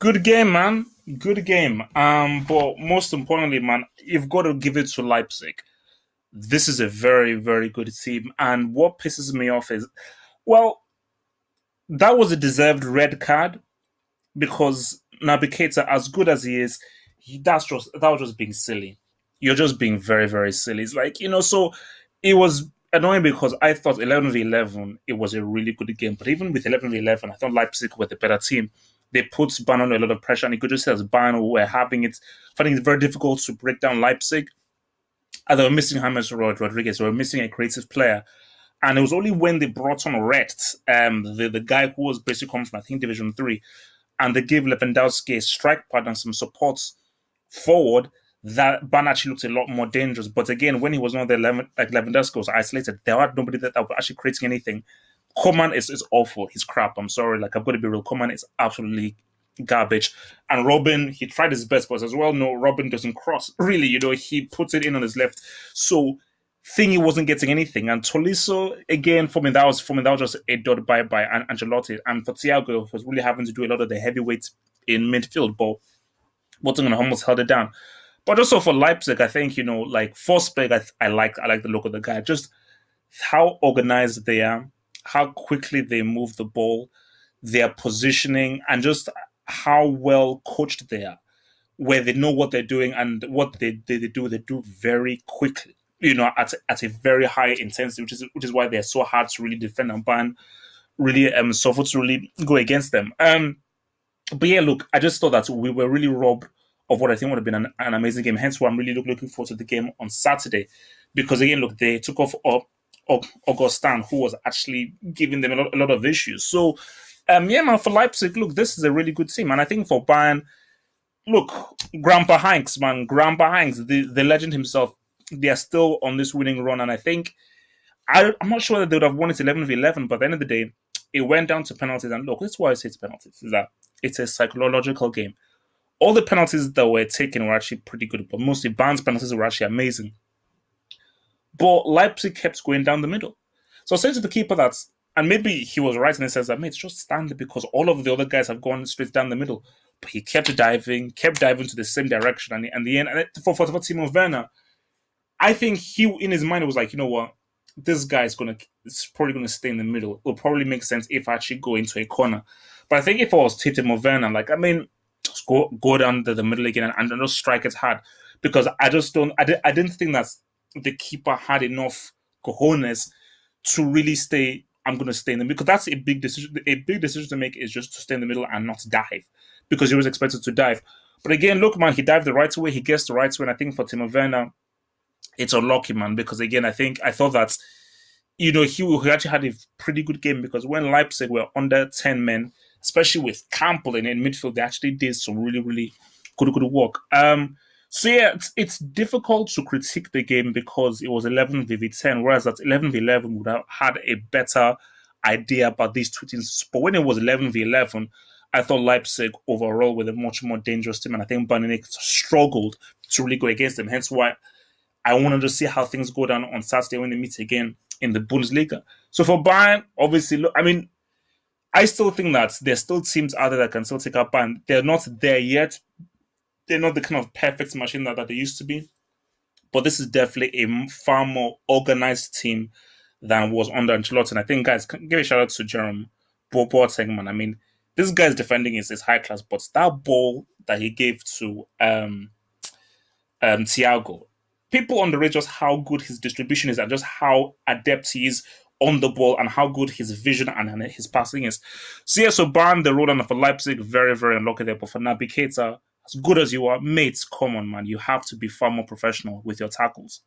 Good game, man. Good game. But most importantly, man, you've got to give it to Leipzig. This is a very, very good team. And what pisses me off is, well, that was a deserved red card because Naby Keita, as good as he is, that was just being silly. You're just being very, very silly. It's like, so it was annoying because I thought 11v11, it was a really good game. But even with 11v11, I thought Leipzig were the better team. They put Bayern under a lot of pressure, and you could just say as Bayern were finding it very difficult to break down Leipzig. And they were missing James Rodriguez, they were missing a creative player. And it was only when they brought on Recht, the guy who was basically coming from, I think, Division 3, and they gave Lewandowski a strike partner and some support forward, that Ban actually looked a lot more dangerous. But again, when he was not there, like Lewandowski was isolated, there was nobody that was actually creating anything. Coman is awful. He's crap. I'm sorry. Like, I've got to be real. Coman is absolutely garbage. And Robin, he tried his best, but as well, no, Robin doesn't cross. Really, he puts it in on his left. So, he wasn't getting anything. And Tolisso, again, for me, that was just a dot by Ancelotti. And for Thiago, he was really having to do a lot of the heavyweights in midfield, but Nottingham almost held it down. But also for Leipzig, I think, like Forsberg, I like the look of the guy. Just how organized they are, how quickly they move the ball, their positioning, and just how well coached they are, where they know what they're doing and what they do very quickly, at a very high intensity, which is why they're so hard to really defend and ban, really suffer to really go against them. But yeah, look, I just thought that we were really robbed of what I think would have been an amazing game. Hence why I'm really looking forward to the game on Saturday. Because again, look, they took off Augustin, who was actually giving them a lot of issues. So, yeah, man, for Leipzig, look, this is a really good team. And I think for Bayern, look, Grandpa Hanks, the legend himself, they are still on this winning run. And I think, I'm not sure that they would have won it 11v11, but at the end of the day, it went down to penalties. And look, that's why I say it's penalties, is that it's a psychological game. All the penalties that were taken were actually pretty good, but mostly Bayern's penalties were actually amazing. But Leipzig kept going down the middle. So I said to the keeper that, and maybe he was right in the sense that, mate, just stand there because all of the other guys have gone straight down the middle. But he kept diving to the same direction. And in the end, for Timo Werner, I think he, in his mind, was like, you know what? This guy is probably going to stay in the middle. It will probably make sense if I actually go into a corner. But I think if I was Timo Werner, just go down the middle again and just strike it hard. Because I didn't think that the keeper had enough cojones to really stay. I'm going to stay in the middle, because that's a big decision. A big decision to make is just to stay in the middle and not dive, because he was expected to dive. But again, look, man, he dived the right way. He gets the right way. And I think for Timo Werner, it's unlucky, man, because again, I thought that, he actually had a pretty good game, because when Leipzig were under 10 men, especially with Campbell in midfield, they actually did some really, really good work. So yeah, it's difficult to critique the game because it was 11v10, whereas that 11v11 would have had a better idea about these two teams. But when it was 11v11, I thought Leipzig overall were a much more dangerous team, and I think Bayern Munich struggled to really go against them. Hence why I wanted to see how things go down on Saturday when they meet again in the Bundesliga. So for Bayern, obviously, look, I still think that there's still teams out there that can still take up Bayern. They're not there yet. They're not the kind of perfect machine that they used to be. But this is definitely a far more organized team than was under Ancelotti. And I think, guys, give a shout out to Jerome Boateng, man. This guy's defending is high class, but that ball that he gave to Thiago, people underrate just how good his distribution is and just how adept he is on the ball and how good his vision and his passing is. So yeah, so Bayern, the road for Leipzig, very, very unlucky there. But for Naby Keita, as good as you are, mates, come on, man. You have to be far more professional with your tackles.